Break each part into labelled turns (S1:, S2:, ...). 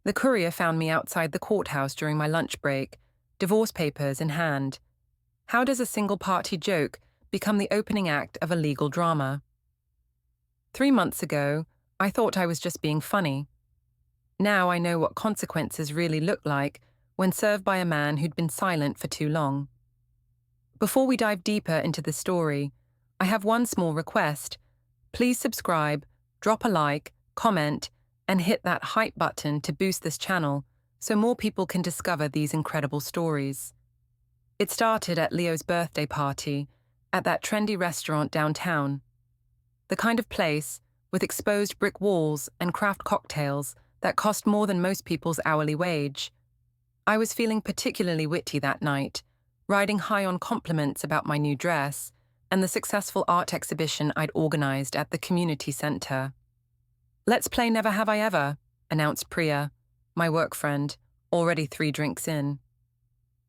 S1: The courier found me outside the courthouse during my lunch break, divorce papers in hand. How does a single-party joke become the opening act of a legal drama? 3 months ago, I thought I was just being funny. Now I know what consequences really look like when served by a man who'd been silent for too long. Before we dive deeper into the story, I have one small request. Please subscribe, drop a like, comment, and hit that hype button to boost this channel so more people can discover these incredible stories. It started at Leo's birthday party at that trendy restaurant downtown. The kind of place with exposed brick walls and craft cocktails that cost more than most people's hourly wage. I was feeling particularly witty that night, riding high on compliments about my new dress and the successful art exhibition I'd organized at the community center. "Let's play Never Have I Ever," announced Priya, my work friend, already 3 drinks in.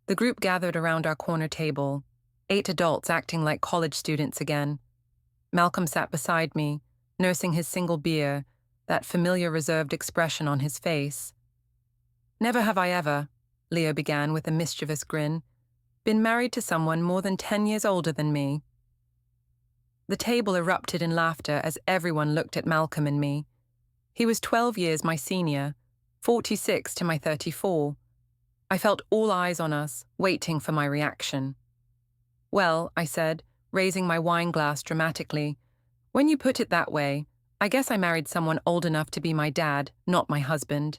S1: The group gathered around our corner table, 8 adults acting like college students again. Malcolm sat beside me, nursing his single beer, that familiar reserved expression on his face. "Never have I ever," Leo began with a mischievous grin, "been married to someone more than 10 years older than me." The table erupted in laughter as everyone looked at Malcolm and me. He was 12 years my senior, 46 to my 34. I felt all eyes on us, waiting for my reaction. "Well," I said, raising my wine glass dramatically, "when you put it that way, I guess I married someone old enough to be my dad, not my husband."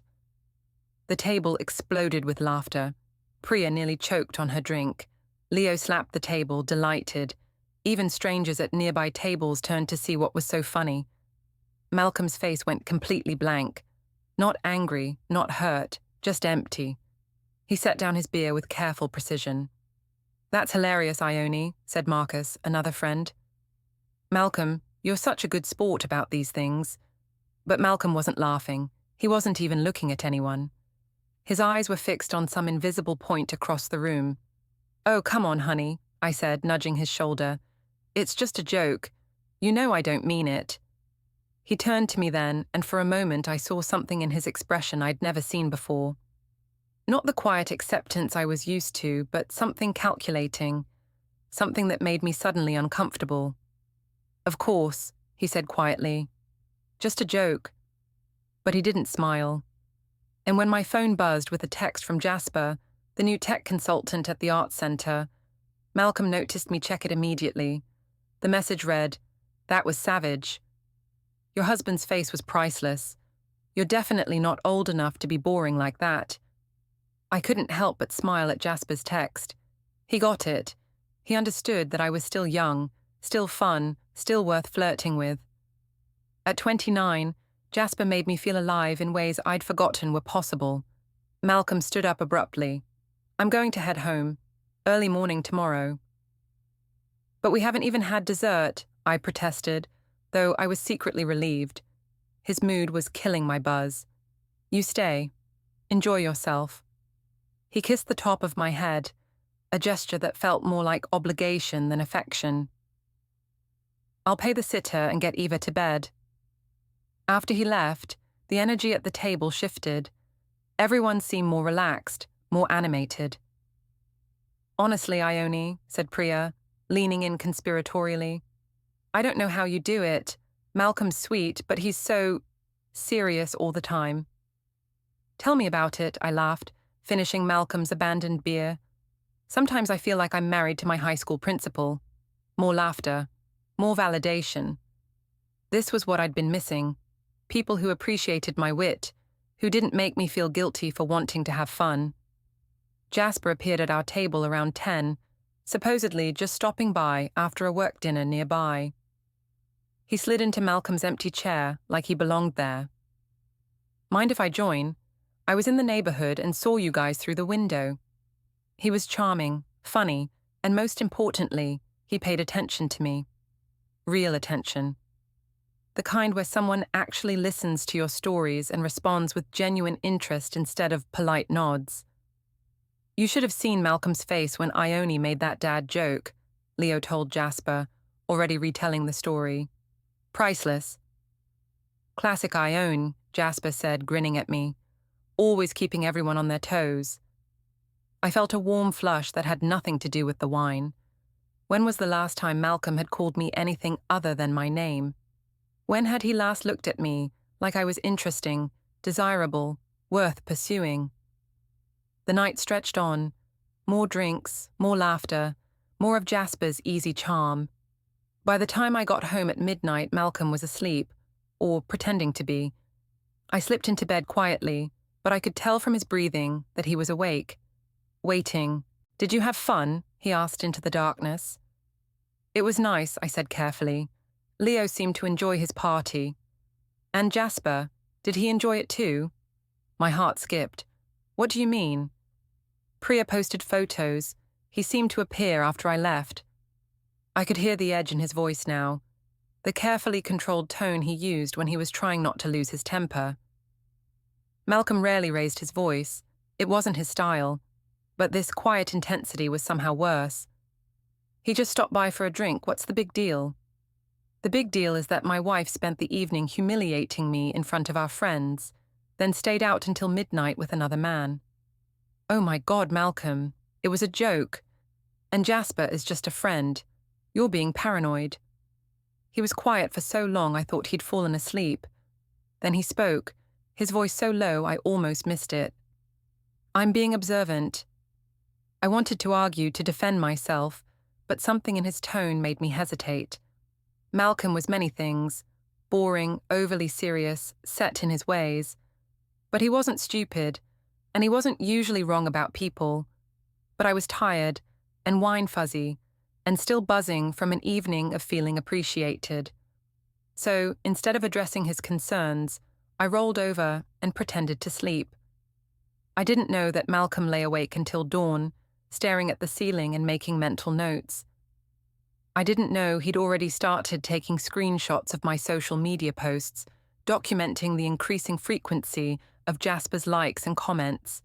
S1: The table exploded with laughter. Priya nearly choked on her drink. Leo slapped the table, delighted. Even strangers at nearby tables turned to see what was so funny. Malcolm's face went completely blank. Not angry, not hurt, just empty. He set down his beer with careful precision. "That's hilarious, Ione," said Marcus, another friend. "Malcolm, you're such a good sport about these things." But Malcolm wasn't laughing. He wasn't even looking at anyone. His eyes were fixed on some invisible point across the room. "Oh, come on, honey," I said, nudging his shoulder. "It's just a joke. You know I don't mean it." He turned to me then, and for a moment I saw something in his expression I'd never seen before. Not the quiet acceptance I was used to, but something calculating, something that made me suddenly uncomfortable. "Of course," he said quietly. "Just a joke." But he didn't smile. And when my phone buzzed with a text from Jasper, the new tech consultant at the Arts Center, Malcolm noticed me check it immediately. The message read, "That was savage. Your husband's face was priceless. You're definitely not old enough to be boring like that." I couldn't help but smile at Jasper's text. He got it. He understood that I was still young, still fun, still worth flirting with. At 29, Jasper made me feel alive in ways I'd forgotten were possible. Malcolm stood up abruptly. "I'm going to head home. Early morning tomorrow." "But we haven't even had dessert," I protested, though I was secretly relieved. His mood was killing my buzz. "You stay. Enjoy yourself." He kissed the top of my head, a gesture that felt more like obligation than affection. "I'll pay the sitter and get Eva to bed." After he left, the energy at the table shifted. Everyone seemed more relaxed, more animated. "Honestly, Ione," said Priya, leaning in conspiratorially, "I don't know how you do it. Malcolm's sweet, but he's so serious all the time." "Tell me about it," I laughed, finishing Malcolm's abandoned beer. "Sometimes I feel like I'm married to my high school principal." More laughter, more validation. This was what I'd been missing. People who appreciated my wit, who didn't make me feel guilty for wanting to have fun. Jasper appeared at our table around 10, supposedly just stopping by after a work dinner nearby. He slid into Malcolm's empty chair like he belonged there. "Mind if I join? I was in the neighborhood and saw you guys through the window." He was charming, funny, and most importantly, he paid attention to me. Real attention. The kind where someone actually listens to your stories and responds with genuine interest instead of polite nods. "You should have seen Malcolm's face when Ione made that dad joke," Leo told Jasper, already retelling the story. "Priceless." "Classic Ione," Jasper said, grinning at me. always keeping everyone on their toes. I felt a warm flush that had nothing to do with the wine. When was the last time Malcolm had called me anything other than my name? When had he last looked at me like I was interesting, desirable, worth pursuing? The night stretched on. More drinks, more laughter, more of Jasper's easy charm. By the time I got home at midnight, Malcolm was asleep, or pretending to be. I slipped into bed quietly, but I could tell from his breathing that he was awake. Waiting. "Did you have fun?" he asked into the darkness. "It was nice," I said carefully. "Leo seemed to enjoy his party." "And Jasper, did he enjoy it too?" My heart skipped. "What do you mean?" "Priya posted photos. He seemed to appear after I left." I could hear the edge in his voice now, the carefully controlled tone he used when he was trying not to lose his temper. Malcolm rarely raised his voice. It wasn't his style, but this quiet intensity was somehow worse. "He just stopped by for a drink. What's the big deal?" "The big deal is that my wife spent the evening humiliating me in front of our friends, then stayed out until midnight with another man." "Oh my God, Malcolm, it was a joke. And Jasper is just a friend. You're being paranoid." He was quiet for so long I thought he'd fallen asleep. Then he spoke, his voice so low I almost missed it. "I'm being observant." I wanted to argue to defend myself, but something in his tone made me hesitate. Malcolm was many things: boring, overly serious, set in his ways. But he wasn't stupid, and he wasn't usually wrong about people. But I was tired, and wine-fuzzy, and still buzzing from an evening of feeling appreciated. So, instead of addressing his concerns, I rolled over and pretended to sleep. I didn't know that Malcolm lay awake until dawn, staring at the ceiling and making mental notes. I didn't know he'd already started taking screenshots of my social media posts, documenting the increasing frequency of Jasper's likes and comments.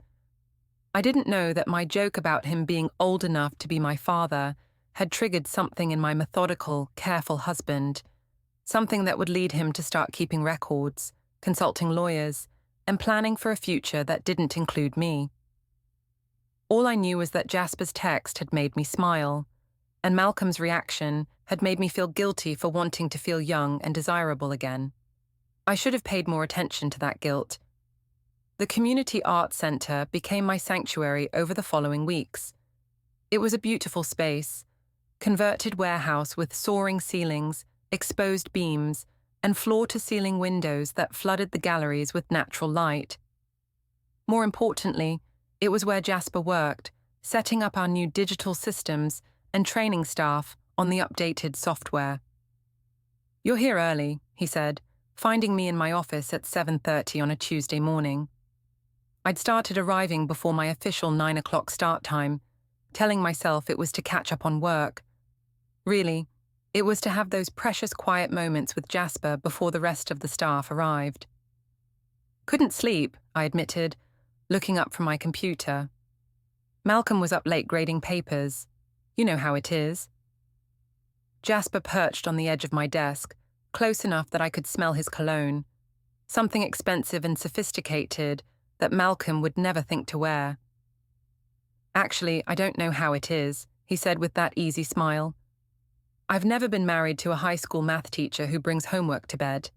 S1: I didn't know that my joke about him being old enough to be my father had triggered something in my methodical, careful husband, something that would lead him to start keeping records, consulting lawyers, and planning for a future that didn't include me. All I knew was that Jasper's text had made me smile, and Malcolm's reaction had made me feel guilty for wanting to feel young and desirable again. I should have paid more attention to that guilt. The Community Arts Centre became my sanctuary over the following weeks. It was a beautiful space, converted warehouse with soaring ceilings, exposed beams, and floor-to-ceiling windows that flooded the galleries with natural light. More importantly, it was where Jasper worked, setting up our new digital systems and training staff on the updated software. "You're here early," he said, finding me in my office at 7:30 on a Tuesday morning. I'd started arriving before my official 9 o'clock start time, telling myself it was to catch up on work. Really, it was to have those precious quiet moments with Jasper before the rest of the staff arrived. "Couldn't sleep," I admitted, looking up from my computer. "Malcolm was up late grading papers. You know how it is." Jasper perched on the edge of my desk, close enough that I could smell his cologne, something expensive and sophisticated that Malcolm would never think to wear. "Actually, I don't know how it is," he said with that easy smile. "I've never been married to a high school math teacher who brings homework to bed."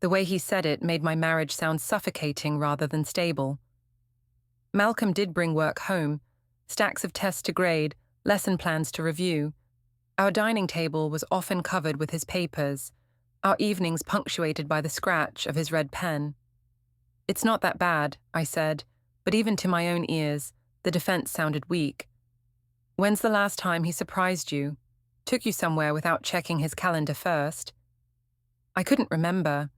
S1: The way he said it made my marriage sound suffocating rather than stable. Malcolm did bring work home, stacks of tests to grade, lesson plans to review. Our dining table was often covered with his papers, our evenings punctuated by the scratch of his red pen. "It's not that bad," I said, but even to my own ears, the defense sounded weak. "When's the last time he surprised you? Took you somewhere without checking his calendar first?" I couldn't remember.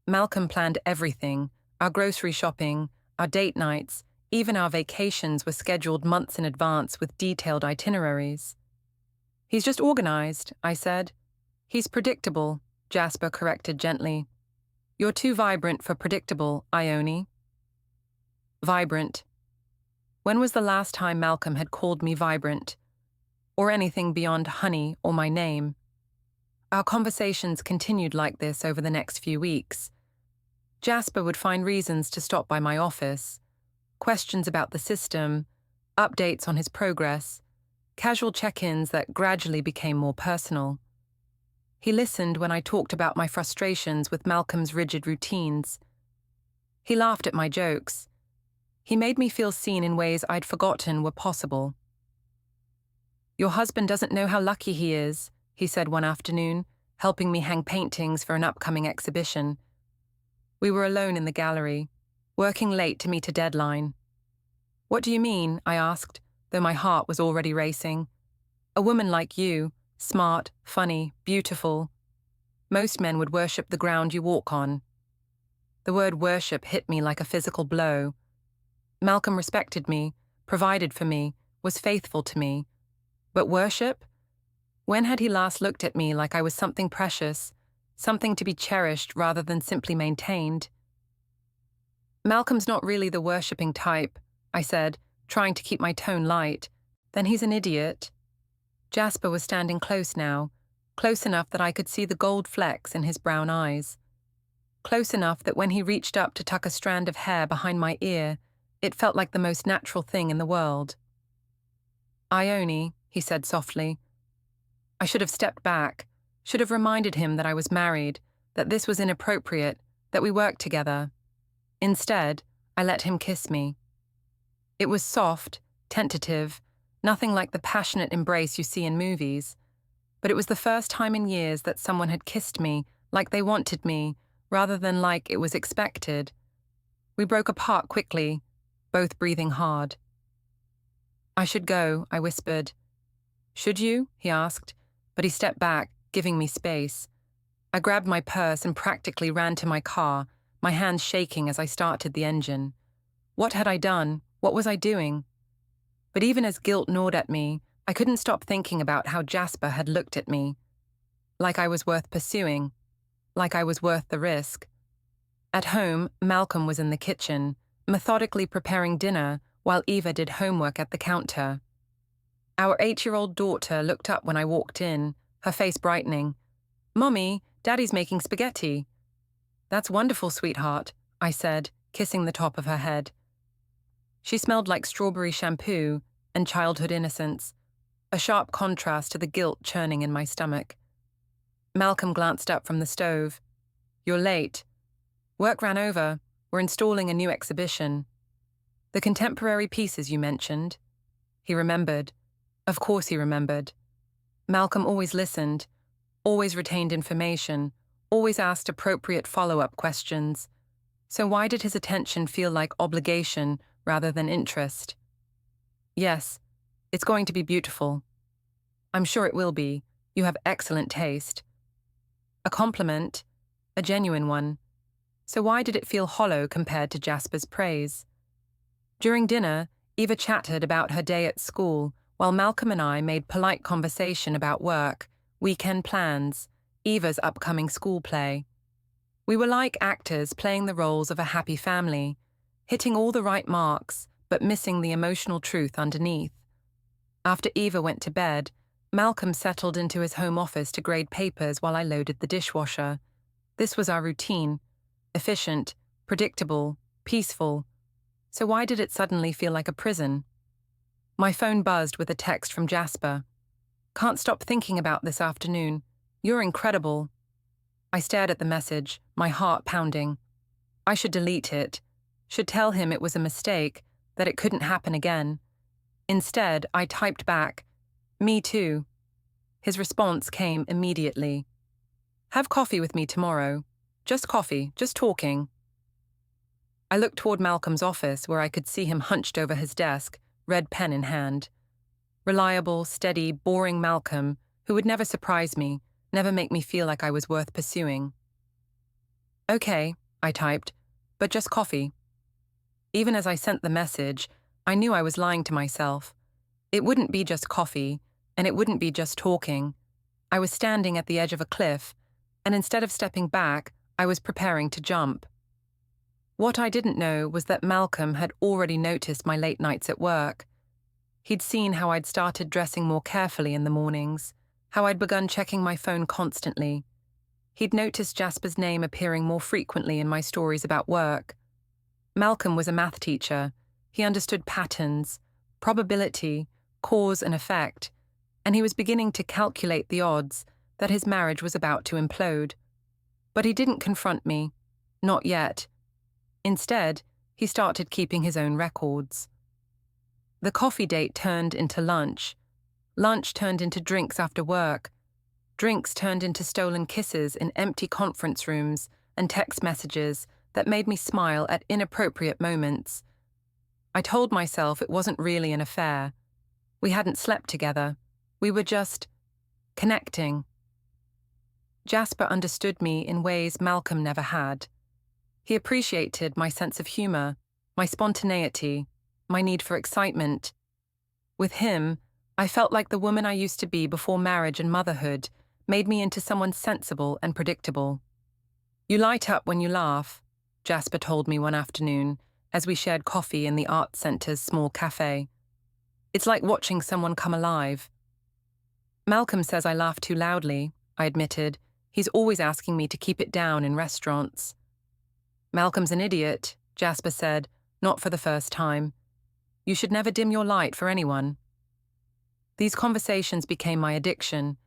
S1: Malcolm planned everything: our grocery shopping, our date nights, even our vacations were scheduled months in advance with detailed itineraries. "He's just organized," I said. "He's predictable," Jasper corrected gently. "You're too vibrant for predictable, Ione." Vibrant. When was the last time Malcolm had called me vibrant? Or anything beyond honey or my name? Our conversations continued like this over the next few weeks. Jasper would find reasons to stop by my office, questions about the system, updates on his progress, casual check-ins that gradually became more personal. He listened when I talked about my frustrations with Malcolm's rigid routines. He laughed at my jokes. He made me feel seen in ways I'd forgotten were possible. "Your husband doesn't know how lucky he is," he said one afternoon, helping me hang paintings for an upcoming exhibition. We were alone in the gallery, working late to meet a deadline. "What do you mean?" I asked, though my heart was already racing. "A woman like you, smart, funny, beautiful. Most men would worship the ground you walk on." The word worship hit me like a physical blow. Malcolm respected me, provided for me, was faithful to me. But worship? When had he last looked at me like I was something precious, something to be cherished rather than simply maintained? "Malcolm's not really the worshipping type," I said, trying to keep my tone light. "Then he's an idiot." Jasper was standing close now, close enough that I could see the gold flecks in his brown eyes. Close enough that when he reached up to tuck a strand of hair behind my ear, it felt like the most natural thing in the world. "Ione," he said softly. I should have stepped back, should have reminded him that I was married, that this was inappropriate, that we worked together. Instead, I let him kiss me. It was soft, tentative, nothing like the passionate embrace you see in movies, but it was the first time in years that someone had kissed me like they wanted me, rather than like it was expected. We broke apart quickly, both breathing hard. "I should go," I whispered. "Should you?" he asked, but he stepped back, giving me space. I grabbed my purse and practically ran to my car, my hands shaking as I started the engine. What had I done? What was I doing? But even as guilt gnawed at me, I couldn't stop thinking about how Jasper had looked at me. Like I was worth pursuing. Like I was worth the risk. At home, Malcolm was in the kitchen, methodically preparing dinner while Eva did homework at the counter. Our 8-year-old daughter looked up when I walked in, her face brightening. "Mommy, Daddy's making spaghetti." "That's wonderful, sweetheart," I said, kissing the top of her head. She smelled like strawberry shampoo and childhood innocence, a sharp contrast to the guilt churning in my stomach. Malcolm glanced up from the stove. "You're late." "Work ran over. We're installing a new exhibition." "The contemporary pieces you mentioned." He remembered. Of course he remembered. Malcolm always listened, always retained information, always asked appropriate follow-up questions. So why did his attention feel like obligation rather than interest? "Yes, it's going to be beautiful." "I'm sure it will be. You have excellent taste." A compliment, a genuine one. So why did it feel hollow compared to Jasper's praise? During dinner, Eva chatted about her day at school, while Malcolm and I made polite conversation about work, weekend plans, Eva's upcoming school play. We were like actors playing the roles of a happy family, hitting all the right marks, but missing the emotional truth underneath. After Eva went to bed, Malcolm settled into his home office to grade papers while I loaded the dishwasher. This was our routine, efficient, predictable, peaceful. So why did it suddenly feel like a prison? My phone buzzed with a text from Jasper. "Can't stop thinking about this afternoon. You're incredible." I stared at the message, my heart pounding. I should delete it, should tell him it was a mistake, that it couldn't happen again. Instead, I typed back, "Me too." His response came immediately. "Have coffee with me tomorrow. Just coffee, just talking." I looked toward Malcolm's office where I could see him hunched over his desk, red pen in hand. Reliable, steady, boring Malcolm, who would never surprise me, never make me feel like I was worth pursuing. "Okay," I typed, "but just coffee." Even as I sent the message, I knew I was lying to myself. It wouldn't be just coffee, and it wouldn't be just talking. I was standing at the edge of a cliff, and instead of stepping back, I was preparing to jump. What I didn't know was that Malcolm had already noticed my late nights at work. He'd seen how I'd started dressing more carefully in the mornings, how I'd begun checking my phone constantly. He'd noticed Jasper's name appearing more frequently in my stories about work. Malcolm was a math teacher. He understood patterns, probability, cause and effect, and he was beginning to calculate the odds that his marriage was about to implode. But he didn't confront me. Not yet. Instead, he started keeping his own records. The coffee date turned into lunch. Lunch turned into drinks after work. Drinks turned into stolen kisses in empty conference rooms and text messages that made me smile at inappropriate moments. I told myself it wasn't really an affair. We hadn't slept together. We were just connecting. Jasper understood me in ways Malcolm never had. He appreciated my sense of humor, my spontaneity, my need for excitement. With him, I felt like the woman I used to be before marriage and motherhood made me into someone sensible and predictable. "You light up when you laugh," Jasper told me one afternoon as we shared coffee in the Arts Center's small cafe. "It's like watching someone come alive." "Malcolm says I laugh too loudly," I admitted. "He's always asking me to keep it down in restaurants." "Malcolm's an idiot," Jasper said, not for the first time. "You should never dim your light for anyone." These conversations became my addiction.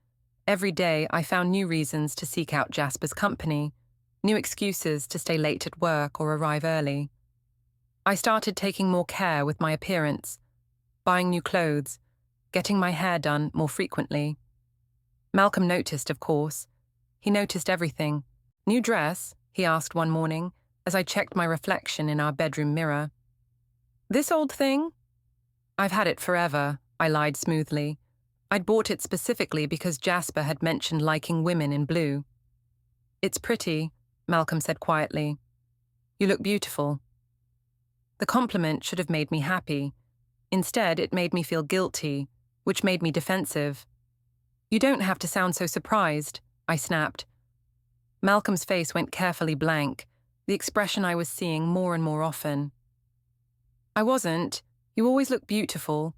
S1: Every day I found new reasons to seek out Jasper's company, new excuses to stay late at work or arrive early. I started taking more care with my appearance, buying new clothes, getting my hair done more frequently. Malcolm noticed, of course. He noticed everything. "New dress?" he asked one morning as I checked my reflection in our bedroom mirror. "This old thing?" "I've had it forever," I lied smoothly. I'd bought it specifically because Jasper had mentioned liking women in blue. "It's pretty," Malcolm said quietly. "You look beautiful." The compliment should have made me happy. Instead, it made me feel guilty, which made me defensive. "You don't have to sound so surprised," I snapped. Malcolm's face went carefully blank, the expression I was seeing more and more often. "I wasn't. You always look beautiful."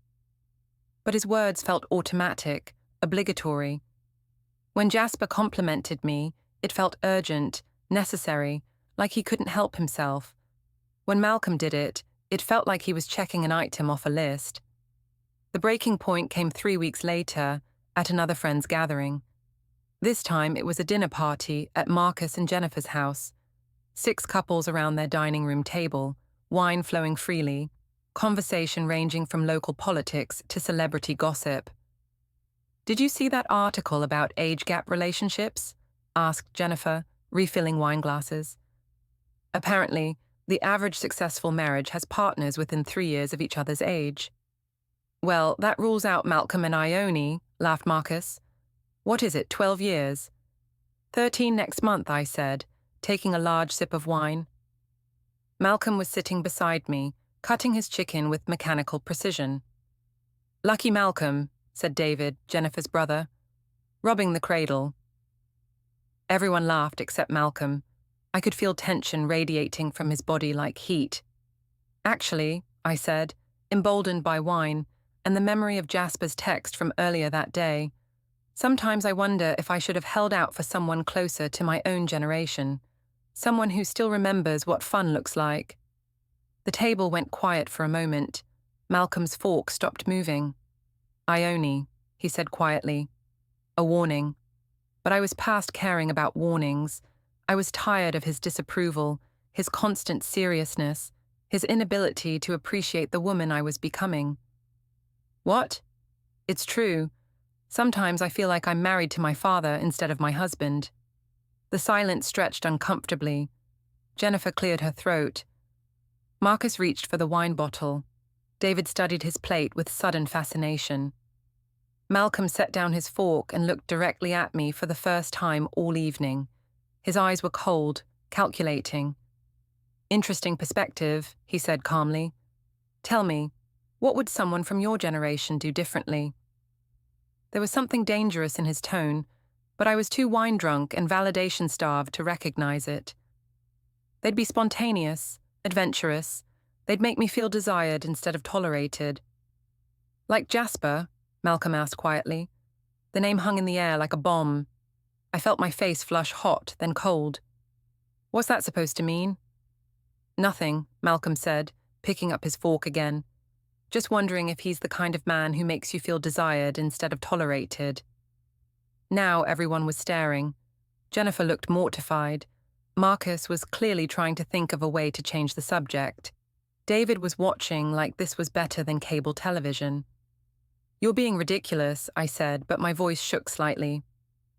S1: But his words felt automatic, obligatory. When Jasper complimented me, it felt urgent, necessary, like he couldn't help himself. When Malcolm did it, it felt like he was checking an item off a list. The breaking point came 3 weeks later, at another friend's gathering. This time it was a dinner party at Marcus and Jennifer's house. 6 couples around their dining room table, wine flowing freely, conversation ranging from local politics to celebrity gossip. "Did you see that article about age gap relationships?" asked Jennifer, refilling wine glasses. "Apparently, the average successful marriage has partners within 3 years of each other's age." "Well, that rules out Malcolm and Ione," laughed Marcus. "What is it, 12 years?" 13 next month, I said, taking a large sip of wine. Malcolm was sitting beside me, cutting his chicken with mechanical precision. "Lucky Malcolm," said David, Jennifer's brother, "rubbing the cradle." Everyone laughed except Malcolm. I could feel tension radiating from his body like heat. "Actually," I said, emboldened by wine and the memory of Jasper's text from earlier that day, "sometimes I wonder if I should have held out for someone closer to my own generation, someone who still remembers what fun looks like." The table went quiet for a moment. Malcolm's fork stopped moving. "Ione," he said quietly. "A warning." But I was past caring about warnings. I was tired of his disapproval, his constant seriousness, his inability to appreciate the woman I was becoming. "What?" "It's true. Sometimes I feel like I'm married to my father instead of my husband." The silence stretched uncomfortably. Jennifer cleared her throat. Marcus reached for the wine bottle. David studied his plate with sudden fascination. Malcolm set down his fork and looked directly at me for the first time all evening. His eyes were cold, calculating. "Interesting perspective," he said calmly. "Tell me, what would someone from your generation do differently?" There was something dangerous in his tone, but I was too wine-drunk and validation-starved to recognize it. "They'd be spontaneous, adventurous. They'd make me feel desired instead of tolerated." "Like Jasper?" Malcolm asked quietly. The name hung in the air like a bomb. I felt my face flush hot, then cold. What's that supposed to mean? Nothing, Malcolm said, picking up his fork again. Just wondering if he's the kind of man who makes you feel desired instead of tolerated. Now everyone was staring. Jennifer looked mortified. Marcus was clearly trying to think of a way to change the subject. David was watching like this was better than cable television. You're being ridiculous, I said, but my voice shook slightly.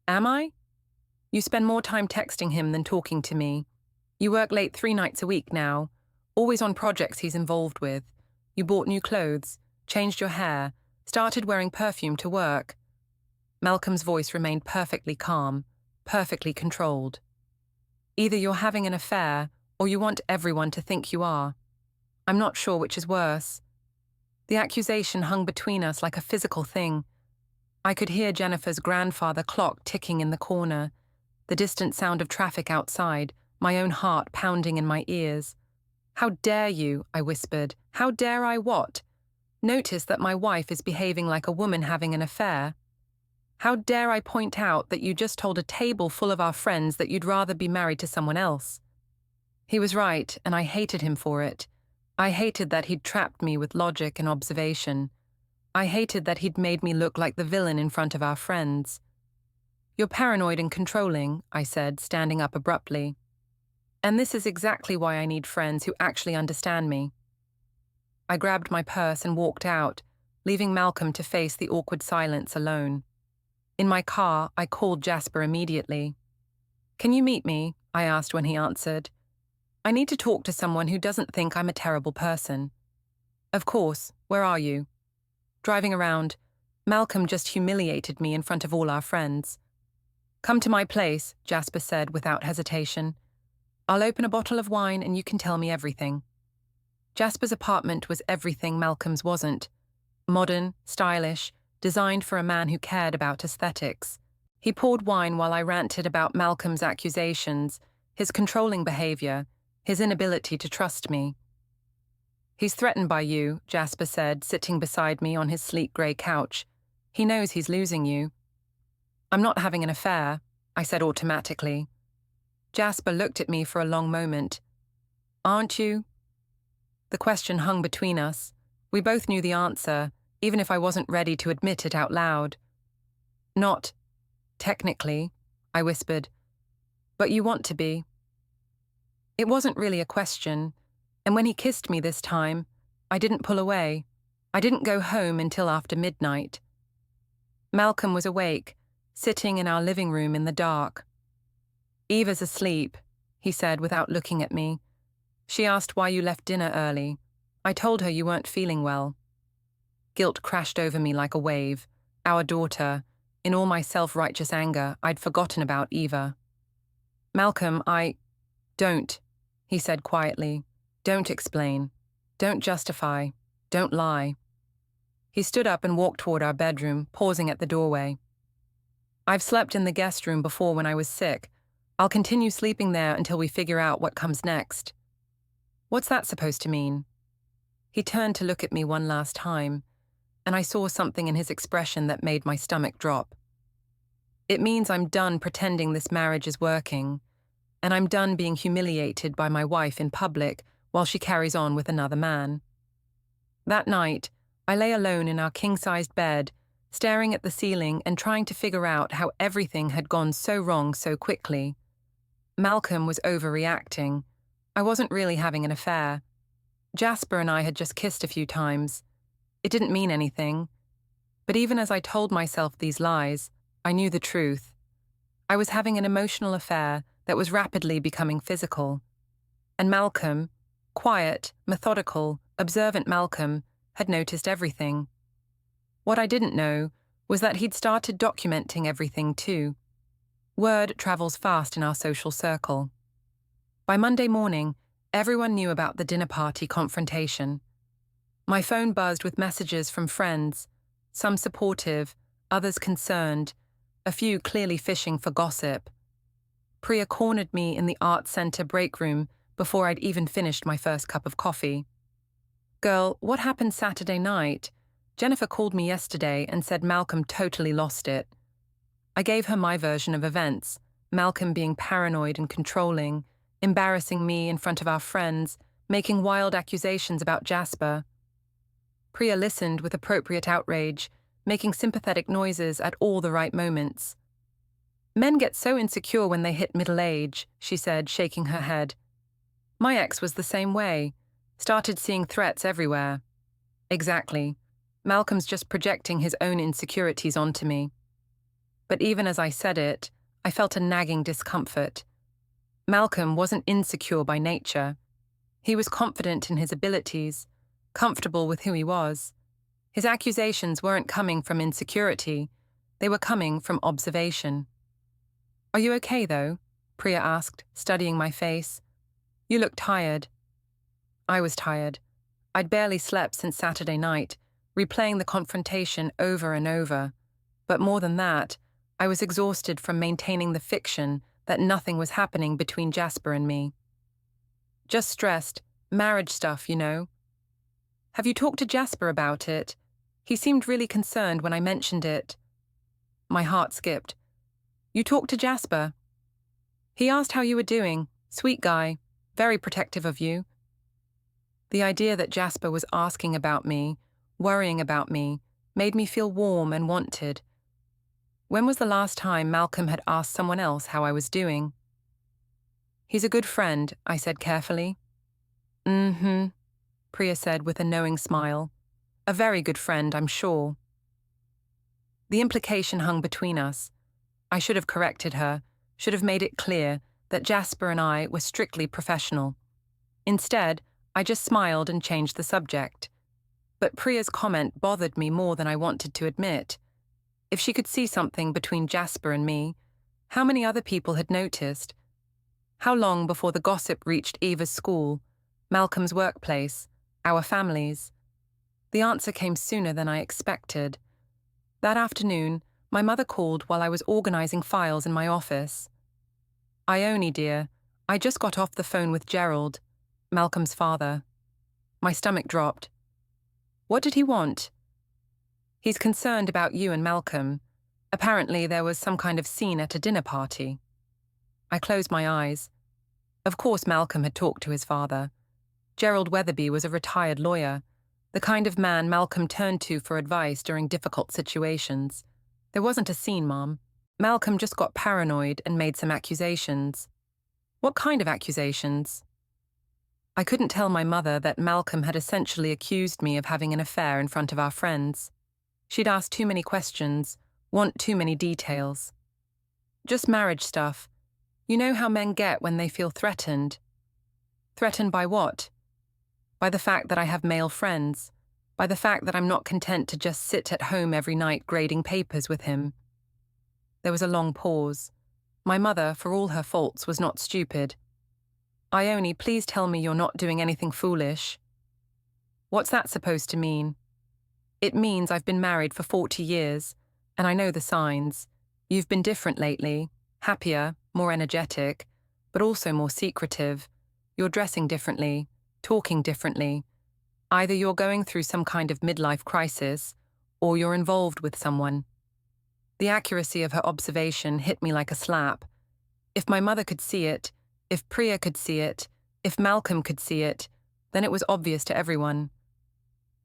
S1: Am I? You spend more time texting him than talking to me. You work late 3 nights a week now, always on projects he's involved with. You bought new clothes, changed your hair, started wearing perfume to work. Malcolm's voice remained perfectly calm, perfectly controlled. Either you're having an affair, or you want everyone to think you are. I'm not sure which is worse. The accusation hung between us like a physical thing. I could hear Jennifer's grandfather clock ticking in the corner, the distant sound of traffic outside, my own heart pounding in my ears. How dare you, I whispered. How dare I what? Notice that my wife is behaving like a woman having an affair. How dare I point out that you just told a table full of our friends that you'd rather be married to someone else? He was right, and I hated him for it. I hated that he'd trapped me with logic and observation. I hated that he'd made me look like the villain in front of our friends. You're paranoid and controlling, I said, standing up abruptly. And this is exactly why I need friends who actually understand me. I grabbed my purse and walked out, leaving Malcolm to face the awkward silence alone. In my car, I called Jasper immediately. Can you meet me? I asked when he answered. I need to talk to someone who doesn't think I'm a terrible person. Of course, where are you? Driving around. Malcolm just humiliated me in front of all our friends. Come to my place, Jasper said without hesitation. I'll open a bottle of wine and you can tell me everything. Jasper's apartment was everything Malcolm's wasn't. Modern, stylish, designed for a man who cared about aesthetics. He poured wine while I ranted about Malcolm's accusations, his controlling behavior, his inability to trust me. He's threatened by you, Jasper said, sitting beside me on his sleek grey couch. He knows he's losing you. I'm not having an affair, I said automatically. Jasper looked at me for a long moment. Aren't you? The question hung between us. We both knew the answer, even if I wasn't ready to admit it out loud. Not technically, I whispered. But you want to be. It wasn't really a question, and when he kissed me this time, I didn't pull away. I didn't go home until after midnight. Malcolm was awake, sitting in our living room in the dark. Eva's asleep, he said without looking at me. She asked why you left dinner early. I told her you weren't feeling well. Guilt crashed over me like a wave. Our daughter. In all my self-righteous anger, I'd forgotten about Eva. Malcolm, Don't, he said quietly. Don't explain. Don't justify. Don't lie. He stood up and walked toward our bedroom, pausing at the doorway. I've slept in the guest room before when I was sick. I'll continue sleeping there until we figure out what comes next. What's that supposed to mean? He turned to look at me one last time, and I saw something in his expression that made my stomach drop. It means I'm done pretending this marriage is working, and I'm done being humiliated by my wife in public while she carries on with another man. That night, I lay alone in our king-sized bed, staring at the ceiling and trying to figure out how everything had gone so wrong so quickly. Malcolm was overreacting. I wasn't really having an affair. Jasper and I had just kissed a few times. It didn't mean anything. But even as I told myself these lies, I knew the truth. I was having an emotional affair that was rapidly becoming physical. And Malcolm, quiet, methodical, observant Malcolm, had noticed everything. What I didn't know was that he'd started documenting everything too. Word travels fast in our social circle. By Monday morning, everyone knew about the dinner party confrontation. My phone buzzed with messages from friends, some supportive, others concerned, a few clearly fishing for gossip. Priya cornered me in the Arts Centre break room before I'd even finished my first cup of coffee. Girl, what happened Saturday night? Jennifer called me yesterday and said Malcolm totally lost it. I gave her my version of events, Malcolm being paranoid and controlling, embarrassing me in front of our friends, making wild accusations about Jasper. Priya listened with appropriate outrage, making sympathetic noises at all the right moments. Men get so insecure when they hit middle age, she said, shaking her head. My ex was the same way, started seeing threats everywhere. Exactly. Malcolm's just projecting his own insecurities onto me. But even as I said it, I felt a nagging discomfort. Malcolm wasn't insecure by nature. He was confident in his abilities, comfortable with who he was. His accusations weren't coming from insecurity, they were coming from observation. Are you okay, though? Priya asked, studying my face. You look tired. I was tired. I'd barely slept since Saturday night, replaying the confrontation over and over. But more than that, I was exhausted from maintaining the fiction that nothing was happening between Jasper and me. Just stressed, marriage stuff, you know. Have you talked to Jasper about it? He seemed really concerned when I mentioned it. My heart skipped. You talked to Jasper? He asked how you were doing. Sweet guy, very protective of you. The idea that Jasper was asking about me, worrying about me, made me feel warm and wanted. When was the last time Malcolm had asked someone else how I was doing? He's a good friend, I said carefully. Priya said with a knowing smile. A very good friend, I'm sure. The implication hung between us. I should have corrected her, should have made it clear that Jasper and I were strictly professional. Instead, I just smiled and changed the subject. But Priya's comment bothered me more than I wanted to admit. If she could see something between Jasper and me, how many other people had noticed? How long before the gossip reached Eva's school, Malcolm's workplace, our families? The answer came sooner than I expected. That afternoon, my mother called while I was organizing files in my office. Ione, dear, I just got off the phone with Gerald, Malcolm's father. My stomach dropped. What did he want? He's concerned about you and Malcolm. Apparently there was some kind of scene at a dinner party. I closed my eyes. Of course Malcolm had talked to his father. Gerald Weatherby was a retired lawyer, the kind of man Malcolm turned to for advice during difficult situations. There wasn't a scene, Mom. Malcolm just got paranoid and made some accusations. What kind of accusations? I couldn't tell my mother that Malcolm had essentially accused me of having an affair in front of our friends. She'd asked too many questions, want too many details. Just marriage stuff. You know how men get when they feel threatened. Threatened by what? By the fact that I have male friends, by the fact that I'm not content to just sit at home every night grading papers with him. There was a long pause. My mother, for all her faults, was not stupid. Ione, please tell me you're not doing anything foolish. What's that supposed to mean? It means I've been married for 40 years, and I know the signs. You've been different lately, happier, more energetic, but also more secretive. You're dressing differently, talking differently. Either you're going through some kind of midlife crisis, or you're involved with someone. The accuracy of her observation hit me like a slap. If my mother could see it, if Priya could see it, if Malcolm could see it, then it was obvious to everyone.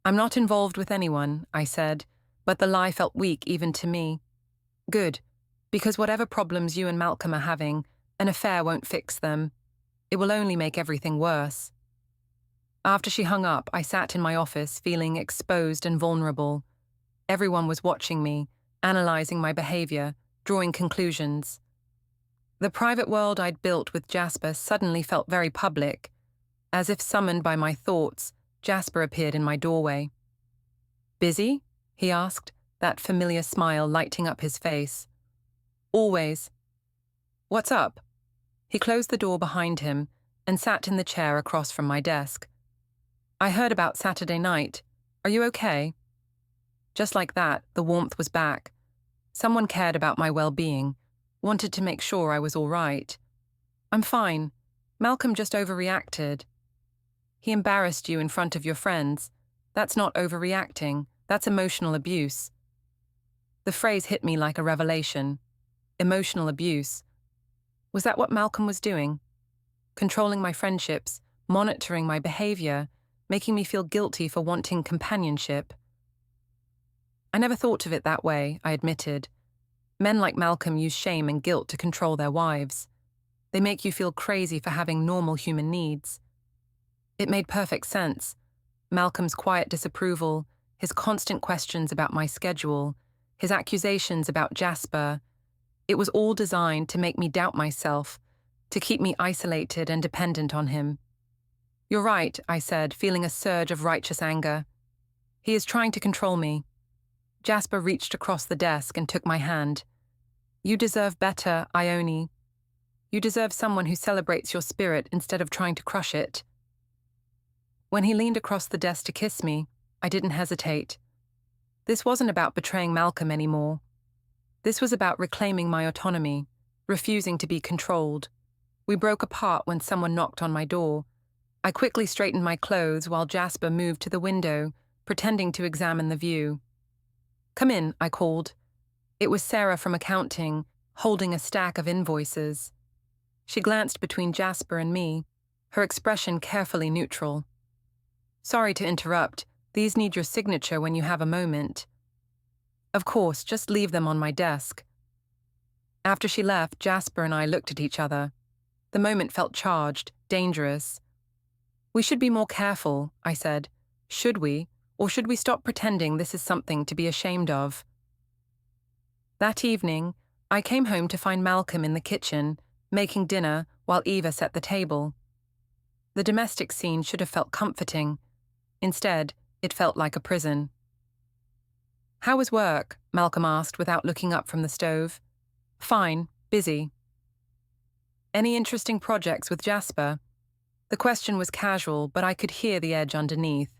S1: I'm not involved with anyone, I said, but the lie felt weak even to me. Good, because whatever problems you and Malcolm are having, an affair won't fix them. It will only make everything worse. After she hung up, I sat in my office feeling exposed and vulnerable. Everyone was watching me, analyzing my behavior, drawing conclusions. The private world I'd built with Jasper suddenly felt very public. As if summoned by my thoughts, Jasper appeared in my doorway. Busy? He asked, that familiar smile lighting up his face. Always. What's up? He closed the door behind him and sat in the chair across from my desk. I heard about Saturday night. Are you okay? Just like that, the warmth was back. Someone cared about my well-being, wanted to make sure I was all right. I'm fine. Malcolm just overreacted. He embarrassed you in front of your friends. That's not overreacting. That's emotional abuse. The phrase hit me like a revelation. emotional abuse. Was that what Malcolm was doing? Controlling my friendships, monitoring my behavior, making me feel guilty for wanting companionship. I never thought of it that way, I admitted. Men like Malcolm use shame and guilt to control their wives. They make you feel crazy for having normal human needs. It made perfect sense. Malcolm's quiet disapproval, his constant questions about my schedule, his accusations about Jasper. It was all designed to make me doubt myself, to keep me isolated and dependent on him. You're right, I said, feeling a surge of righteous anger. He is trying to control me. Jasper reached across the desk and took my hand. You deserve better, Ione. You deserve someone who celebrates your spirit instead of trying to crush it. When he leaned across the desk to kiss me, I didn't hesitate. This wasn't about betraying Malcolm anymore. This was about reclaiming my autonomy, refusing to be controlled. We broke apart when someone knocked on my door. I quickly straightened my clothes while Jasper moved to the window, pretending to examine the view. Come in, I called. It was Sarah from accounting, holding a stack of invoices. She glanced between Jasper and me, her expression carefully neutral. Sorry to interrupt, these need your signature when you have a moment. Of course, just leave them on my desk. After she left, Jasper and I looked at each other. The moment felt charged, dangerous. We should be more careful, I said. Should we? Or should we stop pretending this is something to be ashamed of? That evening, I came home to find Malcolm in the kitchen, making dinner while Eva set the table. The domestic scene should have felt comforting. Instead, it felt like a prison. How was work? Malcolm asked without looking up from the stove. Fine, busy. Any interesting projects with Jasper? The question was casual, but I could hear the edge underneath.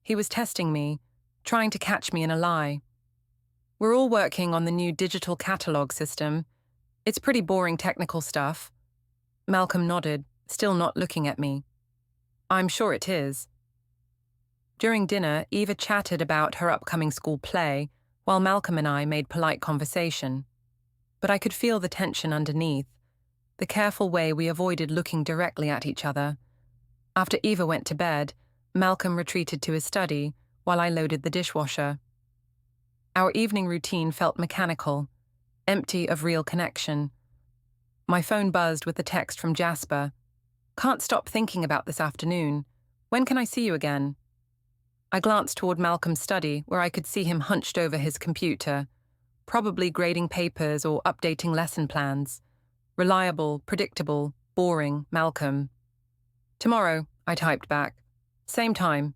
S1: He was testing me, trying to catch me in a lie. We're all working on the new digital catalog system. It's pretty boring technical stuff. Malcolm nodded, still not looking at me. I'm sure it is. During dinner, Eva chatted about her upcoming school play, while Malcolm and I made polite conversation. But I could feel the tension underneath, the careful way we avoided looking directly at each other. After Eva went to bed, Malcolm retreated to his study while I loaded the dishwasher. Our evening routine felt mechanical, empty of real connection. My phone buzzed with a text from Jasper. Can't stop thinking about this afternoon. When can I see you again? I glanced toward Malcolm's study where I could see him hunched over his computer, probably grading papers or updating lesson plans. Reliable, predictable, boring Malcolm. Tomorrow, I typed back. Same time.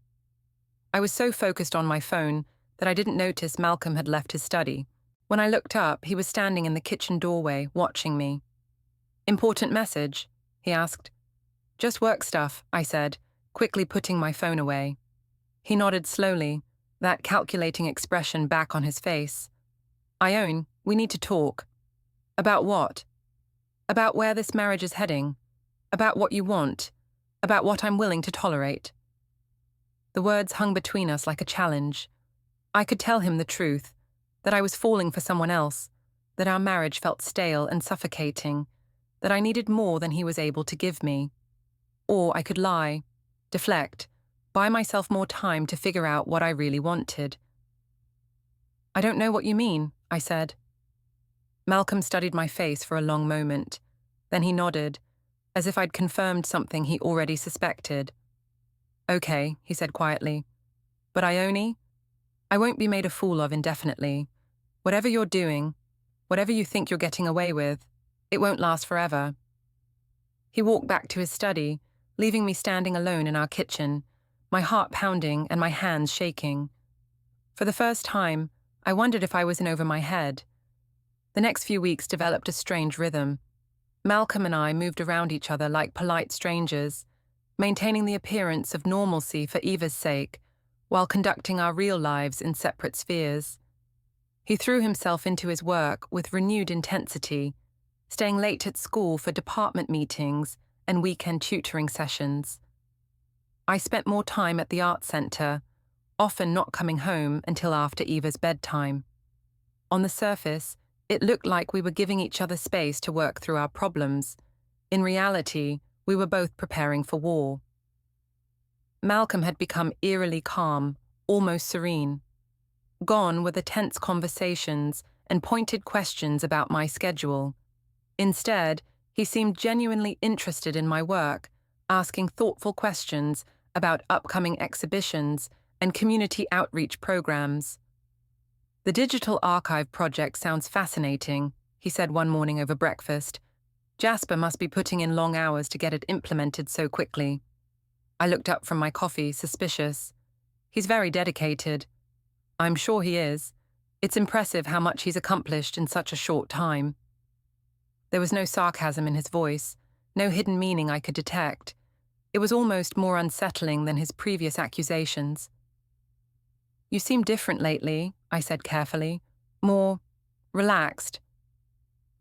S1: I was so focused on my phone that I didn't notice Malcolm had left his study. When I looked up, he was standing in the kitchen doorway, watching me. Important message? He asked. Just work stuff, I said, quickly putting my phone away. He nodded slowly, that calculating expression back on his face. Ione, we need to talk. About what? About where this marriage is heading. About what you want. About what I'm willing to tolerate. The words hung between us like a challenge. I could tell him the truth, that I was falling for someone else, that our marriage felt stale and suffocating, that I needed more than he was able to give me. Or I could lie, deflect, buy myself more time to figure out what I really wanted. I don't know what you mean, I said. Malcolm studied my face for a long moment. Then he nodded, as if I'd confirmed something he already suspected. Okay, he said quietly. But Ione, I won't be made a fool of indefinitely. Whatever you're doing, whatever you think you're getting away with, it won't last forever. He walked back to his study, leaving me standing alone in our kitchen, my heart pounding and my hands shaking. For the first time, I wondered if I was in over my head. The next few weeks developed a strange rhythm. Malcolm and I moved around each other like polite strangers, maintaining the appearance of normalcy for Eva's sake, while conducting our real lives in separate spheres. He threw himself into his work with renewed intensity, staying late at school for department meetings and weekend tutoring sessions. I spent more time at the art centre, often not coming home until after Eva's bedtime. On the surface, It looked like we were giving each other space to work through our problems. In reality, we were both preparing for war. Malcolm had become eerily calm, almost serene. Gone were the tense conversations and pointed questions about my schedule. Instead, he seemed genuinely interested in my work, asking thoughtful questions about upcoming exhibitions and community outreach programs. "The digital archive project sounds fascinating," he said one morning over breakfast. "Jasper must be putting in long hours to get it implemented so quickly." I looked up from my coffee, suspicious. "He's very dedicated." "I'm sure he is. It's impressive how much he's accomplished in such a short time." There was no sarcasm in his voice, no hidden meaning I could detect. It was almost more unsettling than his previous accusations. "You seem different lately," I said carefully. "More relaxed."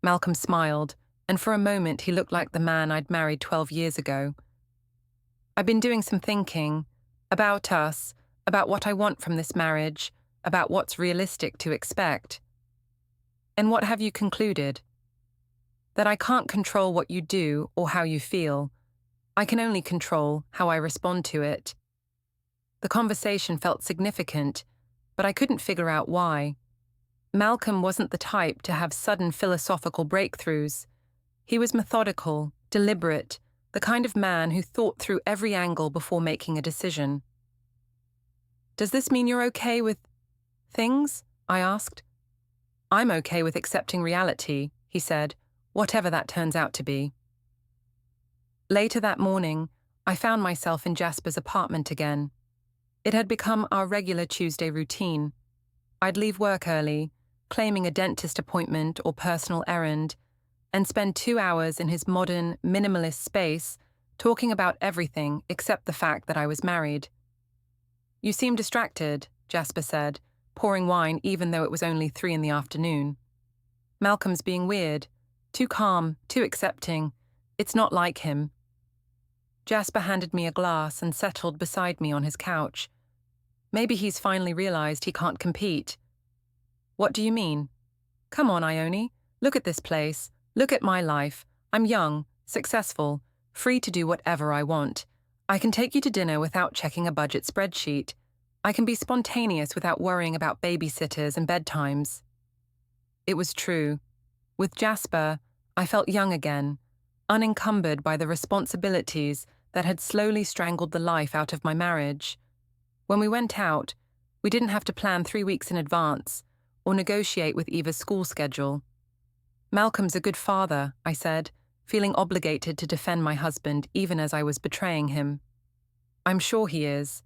S1: Malcolm smiled, and for a moment he looked like the man I'd married 12 years ago. "I've been doing some thinking about us, about what I want from this marriage, about what's realistic to expect." "And what have you concluded?" "That I can't control what you do or how you feel. I can only control how I respond to it." The conversation felt significant, but I couldn't figure out why. Malcolm wasn't the type to have sudden philosophical breakthroughs. He was methodical, deliberate, the kind of man who thought through every angle before making a decision. "Does this mean you're okay with things?" I asked. "I'm okay with accepting reality," he said, "whatever that turns out to be." Later that morning, I found myself in Jasper's apartment again. It had become our regular Tuesday routine. I'd leave work early, claiming a dentist appointment or personal errand, and spend 2 hours in his modern, minimalist space, talking about everything except the fact that I was married. "You seem distracted," Jasper said, pouring wine even though it was only 3 in the afternoon. "Malcolm's being weird. Too calm, too accepting. It's not like him." Jasper handed me a glass and settled beside me on his couch. "Maybe he's finally realized he can't compete." "What do you mean?" "Come on, Ione. Look at this place. Look at my life. I'm young, successful, free to do whatever I want. I can take you to dinner without checking a budget spreadsheet. I can be spontaneous without worrying about babysitters and bedtimes." It was true. With Jasper, I felt young again, unencumbered by the responsibilities that had slowly strangled the life out of my marriage. When we went out, we didn't have to plan 3 weeks in advance or negotiate with Eva's school schedule. "Malcolm's a good father," I said, feeling obligated to defend my husband even as I was betraying him. "I'm sure he is.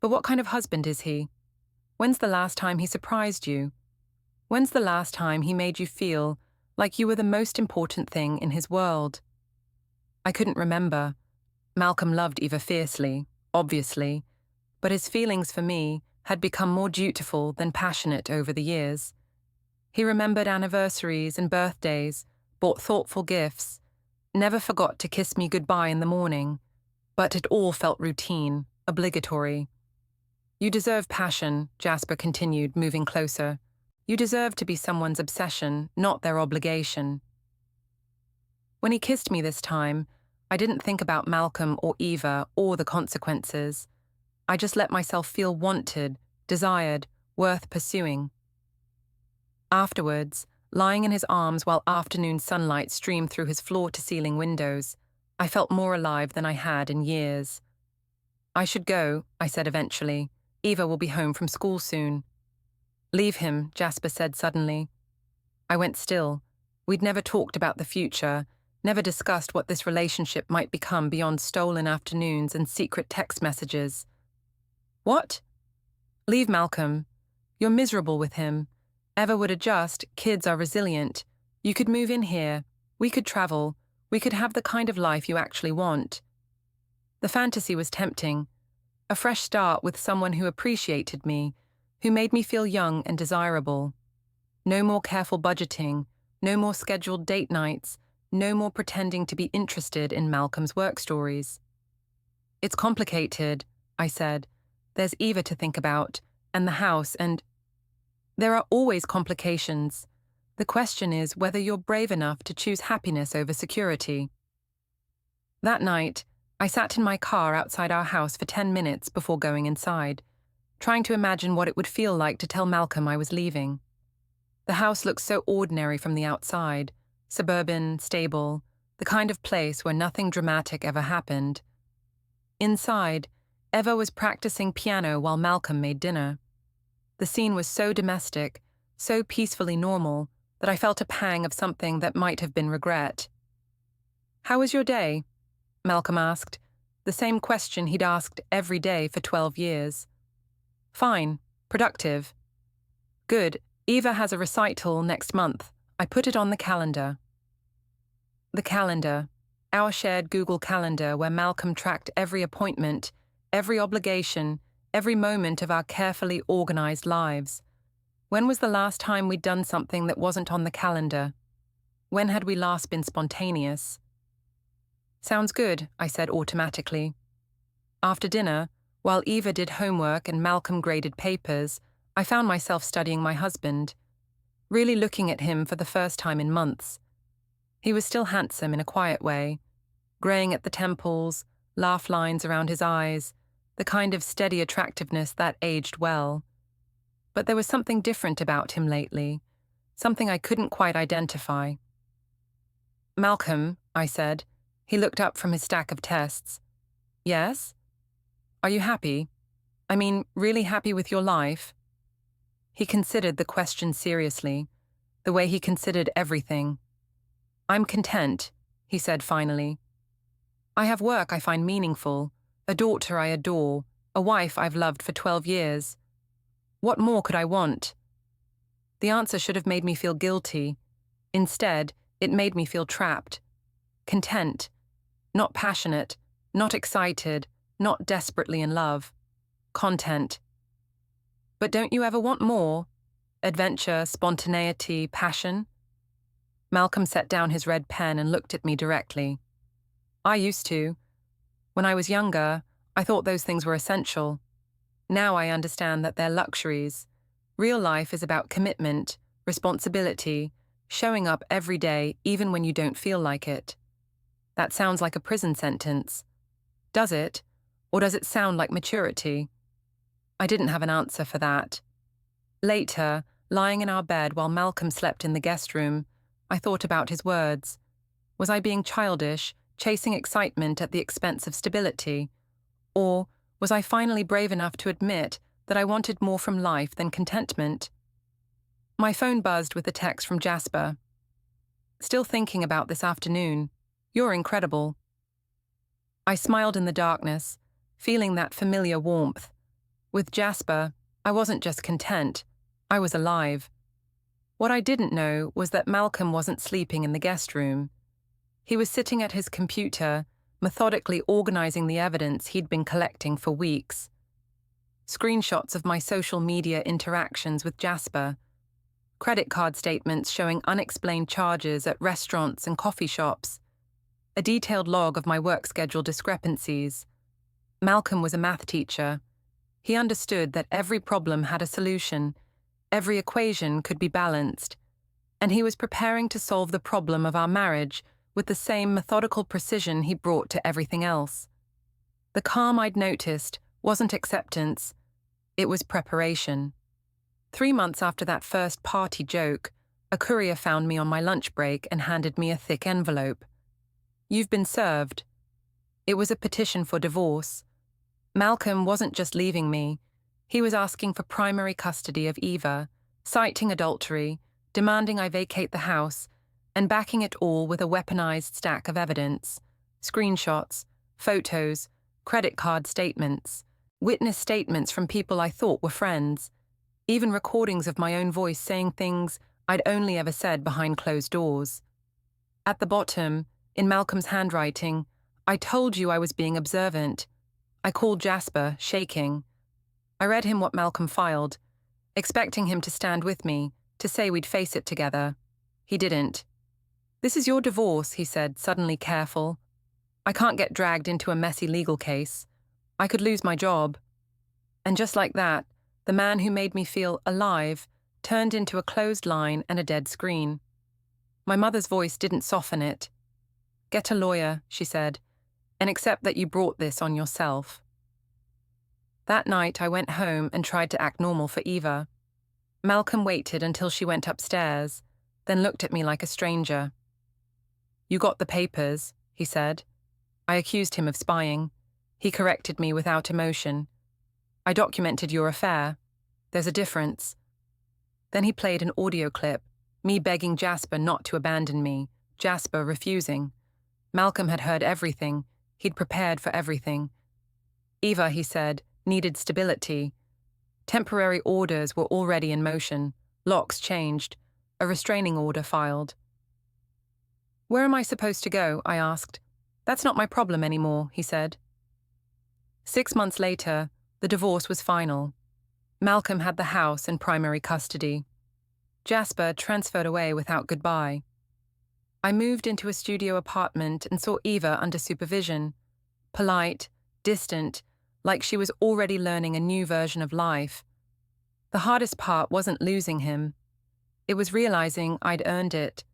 S1: But what kind of husband is he? When's the last time he surprised you? When's the last time he made you feel like you were the most important thing in his world?" I couldn't remember. Malcolm loved Eva fiercely, obviously, but his feelings for me had become more dutiful than passionate over the years. He remembered anniversaries and birthdays, bought thoughtful gifts, never forgot to kiss me goodbye in the morning, but it all felt routine, obligatory. "You deserve passion," Jasper continued, moving closer. "You deserve to be someone's obsession, not their obligation." When he kissed me this time, I didn't think about Malcolm or Eva or the consequences. I just let myself feel wanted, desired, worth pursuing. Afterwards, lying in his arms while afternoon sunlight streamed through his floor-to-ceiling windows, I felt more alive than I had in years. "I should go," I said eventually. "Eva will be home from school soon." "Leave him," Jasper said suddenly. I went still. We'd never talked about the future, never discussed what this relationship might become beyond stolen afternoons and secret text messages. "What?" "Leave Malcolm. You're miserable with him. Eva would adjust, kids are resilient. You could move in here. We could travel. We could have the kind of life you actually want." The fantasy was tempting. A fresh start with someone who appreciated me, who made me feel young and desirable. No more careful budgeting, no more scheduled date nights, no more pretending to be interested in Malcolm's work stories. "It's complicated," I said. "There's Eva to think about, and the house, and—" "There are always complications. The question is whether you're brave enough to choose happiness over security. That night, I sat in my car outside our house for 10 minutes before going inside, trying to imagine what it would feel like to tell Malcolm I was leaving. The house looked so ordinary from the outside, suburban, stable, the kind of place where nothing dramatic ever happened. Inside, Eva was practicing piano while Malcolm made dinner. The scene was so domestic, so peacefully normal, that I felt a pang of something that might have been regret. "How was your day?" Malcolm asked, the same question he'd asked every day for 12 years. "Fine. Productive." "Good. Eva has a recital next month. I put it on the calendar." The calendar, our shared Google Calendar where Malcolm tracked every appointment, every obligation, every moment of our carefully organized lives. When was the last time we'd done something that wasn't on the calendar? When had we last been spontaneous? "Sounds good," I said automatically. After dinner, while Eva did homework and Malcolm graded papers, I found myself studying my husband, really looking at him for the first time in months. He was still handsome in a quiet way, graying at the temples, laugh lines around his eyes, the kind of steady attractiveness that aged well. But there was something different about him lately, something I couldn't quite identify. "Malcolm," I said. He looked up from his stack of tests. "Yes? Are you happy? I mean, really happy with your life?" He considered the question seriously, the way he considered everything. "I'm content," he said finally. "I have work I find meaningful, a daughter I adore, a wife I've loved for 12 years. What more could I want?" The answer should have made me feel guilty. Instead, it made me feel trapped. Content. Not passionate, not excited, not desperately in love. Content. "But don't you ever want more? Adventure, spontaneity, passion?" Malcolm set down his red pen and looked at me directly. "I used to. When I was younger, I thought those things were essential. Now I understand that they're luxuries. Real life is about commitment, responsibility, showing up every day even when you don't feel like it." That sounds like a prison sentence. Does it? Or does it sound like maturity? I didn't have an answer for that. Later, lying in our bed while Malcolm slept in the guest room, I thought about his words. Was I being childish, chasing excitement at the expense of stability? Or was I finally brave enough to admit that I wanted more from life than contentment? My phone buzzed with a text from Jasper. "Still thinking about this afternoon. You're incredible." I smiled in the darkness, feeling that familiar warmth. With Jasper, I wasn't just content, I was alive. What I didn't know was that Malcolm wasn't sleeping in the guest room. He was sitting at his computer, methodically organizing the evidence he'd been collecting for weeks. Screenshots of my social media interactions with Jasper, credit card statements showing unexplained charges at restaurants and coffee shops, a detailed log of my work schedule discrepancies. Malcolm was a math teacher. He understood that every problem had a solution, every equation could be balanced, and he was preparing to solve the problem of our marriage with the same methodical precision he brought to everything else. The calm I'd noticed wasn't acceptance, it was preparation. 3 months after that first party joke, a courier found me on my lunch break and handed me a thick envelope. "You've been served." It was a petition for divorce. Malcolm wasn't just leaving me. He was asking for primary custody of Eva, citing adultery, demanding I vacate the house, and backing it all with a weaponized stack of evidence. Screenshots, photos, credit card statements, witness statements from people I thought were friends, even recordings of my own voice saying things I'd only ever said behind closed doors. At the bottom, in Malcolm's handwriting, "I told you I was being observant." I called Jasper, shaking. I read him what Malcolm filed, expecting him to stand with me, to say we'd face it together. He didn't. "This is your divorce," he said, suddenly careful. "I can't get dragged into a messy legal case. I could lose my job." And just like that, the man who made me feel alive turned into a closed line and a dead screen. My mother's voice didn't soften it. "Get a lawyer," she said, "and accept that you brought this on yourself." That night, I went home and tried to act normal for Eva. Malcolm waited until she went upstairs, then looked at me like a stranger. "You got the papers," he said. I accused him of spying. He corrected me without emotion. "I documented your affair. There's a difference." Then he played an audio clip, me begging Jasper not to abandon me, Jasper refusing. Malcolm had heard everything. He'd prepared for everything. Eva, he said, needed stability. Temporary orders were already in motion. Locks changed. A restraining order filed. "Where am I supposed to go?" I asked. "That's not my problem anymore," he said. 6 months later, the divorce was final. Malcolm had the house in primary custody. Jasper transferred away without goodbye. I moved into a studio apartment and saw Eva under supervision. Polite, distant, like she was already learning a new version of life. The hardest part wasn't losing him. It was realizing I'd earned it.